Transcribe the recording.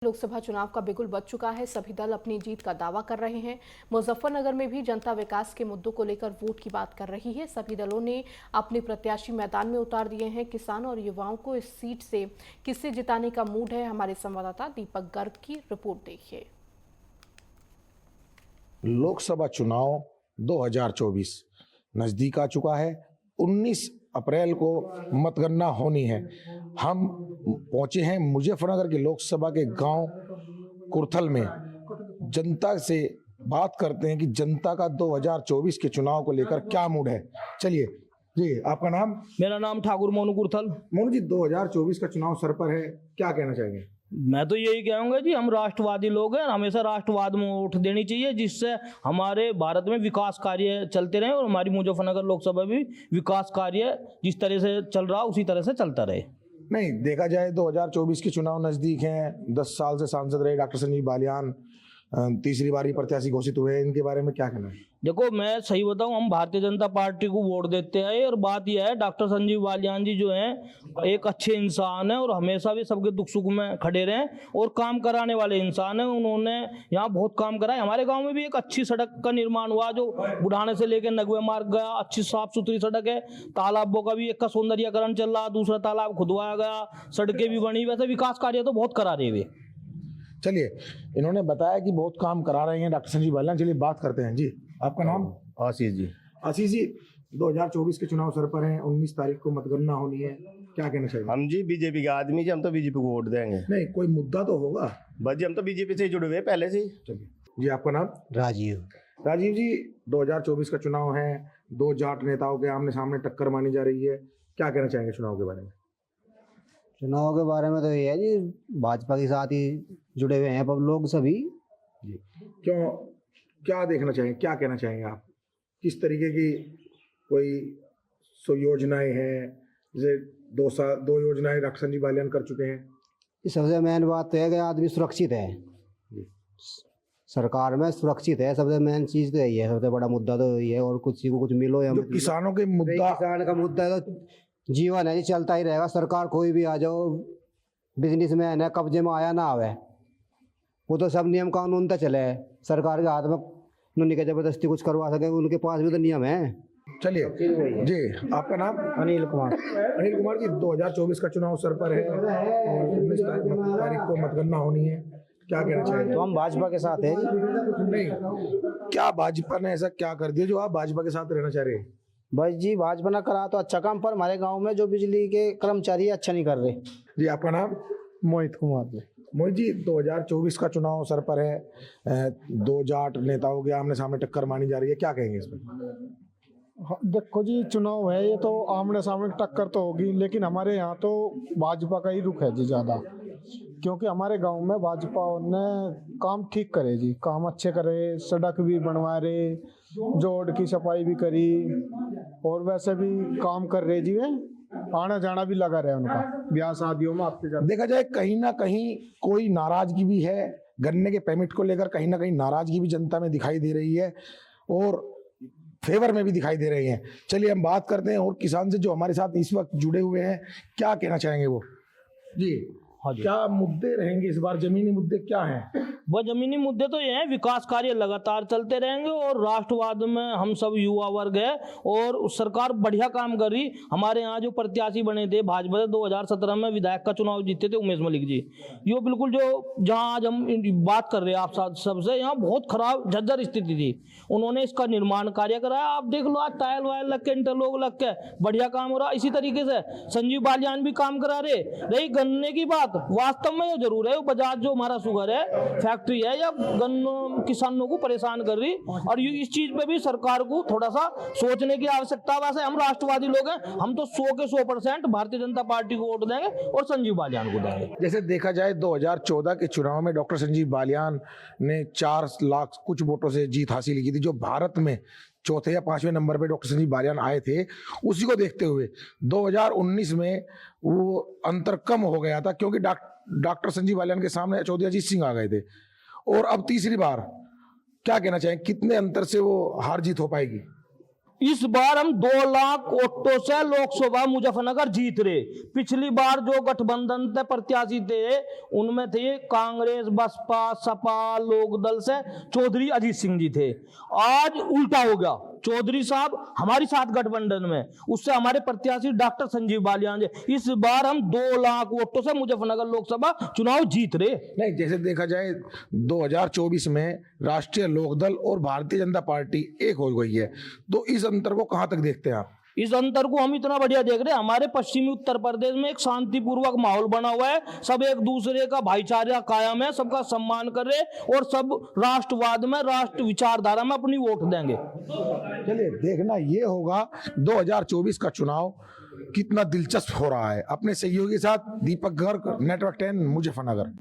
लोकसभा चुनाव का बिगुल बज चुका है। सभी दल अपनी जीत का दावा कर रहे हैं। मुजफ्फरनगर में भी जनता विकास के मुद्दों को लेकर वोट की बात कर रही है। सभी दलों ने अपने प्रत्याशी मैदान में उतार दिए हैं। किसानों और युवाओं को इस सीट से किसे जिताने का मूड है, हमारे संवाददाता दीपक गर्ग की रिपोर्ट देखिए। लोकसभा चुनाव 2024 नजदीक आ चुका है। 19 अप्रैल को मतगणना होनी है। हम पहुंचे हैं मुजफ्फरनगर के लोकसभा के गांव कुरथल में। जनता से बात करते हैं कि जनता का 2024 के चुनाव को लेकर क्या मूड है। चलिए जी, आपका नाम? मेरा नाम ठाकुर मोनू कुरथल। मोनू जी, 2024 का चुनाव सर पर है, क्या कहना चाहेंगे? मैं तो यही कहूँगा जी, हम राष्ट्रवादी लोग हैं, हमेशा राष्ट्रवाद में वोट देनी चाहिए, जिससे हमारे भारत में विकास कार्य चलते रहे और हमारी मुजफ्फरनगर लोकसभा भी विकास कार्य जिस तरह से चल रहा उसी तरह से चलता रहे। नहीं, देखा जाए 2024 के चुनाव नजदीक हैं। 10 साल से सांसद रहे डॉक्टर संजीव बालियान तीसरी बारी प्रत्याशी घोषित हुए, इनके बारे में क्या कहना है? देखो, मैं सही बताऊं, हम भारतीय जनता पार्टी को वोट देते हैं और बात यह है, डॉक्टर संजीव बालियान जी जो हैं एक अच्छे इंसान हैं और हमेशा भी सबके दुख सुख में खड़े रहे और काम कराने वाले इंसान हैं। उन्होंने यहाँ बहुत काम करा है। हमारे गांव में भी एक अच्छी सड़क का निर्माण हुआ जो बुढ़ाने से लेकर नगवे मार्ग गया, अच्छी साफ सुथरी सड़क है। तालाबों का भी एक का सौंदर्यीकरण चल रहा, दूसरा तालाब खुदवाया गया, सड़कें भी बनी। वैसे विकास कार्य तो बहुत करा रहे हुए। चलिए, इन्होंने बताया कि बहुत काम करा रहे हैं डॉक्टर संजीव बालियान। चलिए बात करते हैं। जी, आपका नाम? आशीष जी। आशीष जी, 2024 के चुनाव सर पर हैं। 19 तारीख को मतगणना होनी है, क्या कहना चाहिए? हम जी बीजेपी के आदमी जी, हम तो बीजेपी को वोट देंगे। नहीं, कोई मुद्दा तो होगा। बस जी, हम तो बीजेपी से जुड़े हुए पहले से। चलिए जी, आपका नाम? राजीव। राजीव जी, 2024 का चुनाव है। 2 जाट नेताओं के आमने सामने टक्कर मानी जा रही है, क्या कहना चाहेंगे चुनाव के बारे में? चुनाव के बारे में तो ये है जी, भाजपा के साथ ही जुड़े हुए हैं अब लोग सभी जी। क्यों, क्या देखना चाहेंगे, क्या कहना चाहेंगे आप? किस तरीके की कोई योजनाएं हैं? जैसे 2 योजनाएं डॉक्टर संजीव बालियान कर चुके हैं। सबसे मेन बात तो है कि आदमी सुरक्षित है, सरकार में सुरक्षित है। सबसे मेन चीज तो यही है, सबसे बड़ा मुद्दा तो यही है। और कुछ को कुछ मिलो या किसानों के मुद्दा, किसान का मुद्दा है तो जीवन है जी, चलता ही रहेगा। सरकार कोई भी आ जाओ, बिजनेसमैन है, कब्जे में आया ना आवे, वो तो सब नियम कानून तो चले। सरकार के हाथ में उन्होंने क्या जबरदस्ती कुछ करवा सके, उनके पास भी तो नियम है। चलिए जी, आपका नाम? अनिल कुमार। अनिल कुमार जी, 2024 का चुनाव सर पर है और 19 तारीख को मतगणना होनी है, क्या कहना चाहिए? तो हम भाजपा के साथ है। नहीं, क्या भाजपा ने ऐसा क्या कर दिया जो आप भाजपा के साथ रहना चाह रहे हैं? बस जी, भाजपा ने करा तो अच्छा काम, पर हमारे गांव में जो बिजली के कर्मचारी अच्छा नहीं कर रहे। जी, आपका नाम? मोहित कुमार जी। मोहित जी, 2024 का चुनाव सर पर है। 2 जाट नेताओं के आमने सामने टक्कर मानी जा रही है, क्या कहेंगे इसमें? देखो जी, चुनाव है ये तो आमने सामने टक्कर तो होगी, लेकिन हमारे यहाँ तो भाजपा का ही रुख है जी ज़्यादा, क्योंकि हमारे गांव में भाजपा ने काम ठीक करे जी, काम अच्छे करे, सड़क भी बनवा रहे, जोड़ की सफाई भी करी और वैसे भी काम कर रहे जी। वे आना जाना भी लगा रहे उनका ब्याह शादियों में। आपके देखा जाए कहीं ना कहीं कोई नाराजगी भी है गन्ने के पेमेंट को लेकर, कहीं ना कहीं नाराजगी भी जनता में दिखाई दे रही है और फेवर में भी दिखाई दे रही है। चलिए हम बात करते हैं और किसान से जो हमारे साथ इस वक्त जुड़े हुए हैं, क्या कहना चाहेंगे वो? जी हाँ जी। क्या मुद्दे रहेंगे इस बार? जमीनी मुद्दे क्या हैं? वह जमीनी मुद्दे तो ये हैं, विकास कार्य लगातार चलते रहेंगे और राष्ट्रवाद में हम सब युवा वर्ग है और सरकार बढ़िया काम कर रही। हमारे यहाँ जो प्रत्याशी बने थे भाजपा से 2017 में विधायक का चुनाव जीते थे उमेश मलिक जी, यो बिल्कुल जो जहाँ आज हम बात कर रहे हैं आप सबसे, यहाँ बहुत खराब झज्जर स्थिति थी, उन्होंने इसका निर्माण कार्य कराया। आप देख लो, आज टायल वायल लग के, इंटरलॉक लग के बढ़िया काम हो रहा। इसी तरीके से संजीव बालियान भी काम करा रहे। रही गन्ने की बात, वास्तव में ये जरूर है, बजाज जो हमारा शुगर है फैक्ट्री है, या गन्नों किसानों को परेशान कर रही, और इस चीज पे भी सरकार को थोड़ा सा सोचने की आवश्यकता है। वैसे हम राष्ट्रवादी लोग हैं, हम तो 100 के 100% भारतीय जनता पार्टी को वोट देंगे और संजीव बालियान को देंगे। जैसे देखा जाए 2014 के चुनाव में डॉक्टर संजीव बालियान ने 4 लाख कुछ वोटों से जीत हासिल की थी। जो भारत में चौथे या 5वें नंबर पे डॉक्टर संजीव बालियान आए थे, उसी को देखते हुए 2019 में वो अंतर कम हो गया था, क्योंकि डॉक्टर संजीव बालियान के सामने चौधरी अजीत सिंह आ गए थे। और अब तीसरी बार क्या कहना चाहें, कितने अंतर से वो हार जीत हो पाएगी? इस बार हम 2 लाख वोटों से लोकसभा मुजफ्फरनगर जीत रहे। पिछली बार जो गठबंधन थे प्रत्याशी थे उनमें थे कांग्रेस, बसपा, सपा, लोकदल से चौधरी अजीत सिंह जी थे। आज उल्टा हो गया, चौधरी साहब हमारी साथ गठबंधन में, उससे हमारे प्रत्याशी डॉक्टर संजीव बालियान जी। इस बार हम 2 लाख वोटों से मुजफ्फरनगर लोकसभा चुनाव जीत रहे। नहीं, जैसे देखा जाए 2024 में राष्ट्रीय लोकदल और भारतीय जनता पार्टी एक हो गई है, तो इस अंतर को कहां तक देखते हैं आप? इस अंतर को हम इतना बढ़िया देख रहे हैं, हमारे पश्चिमी उत्तर प्रदेश में एक शांतिपूर्वक माहौल बना हुआ है, सब एक दूसरे का भाईचारा कायम है, सबका सम्मान कर रहे और सब राष्ट्रवाद में, राष्ट्र विचारधारा में अपनी वोट देंगे। चलिए देखना ये होगा 2024 का चुनाव कितना दिलचस्प हो रहा है। अपने सहयोगी के साथ दीपक गर्ग, नेटवर्क 10, मुजफ्फरनगर।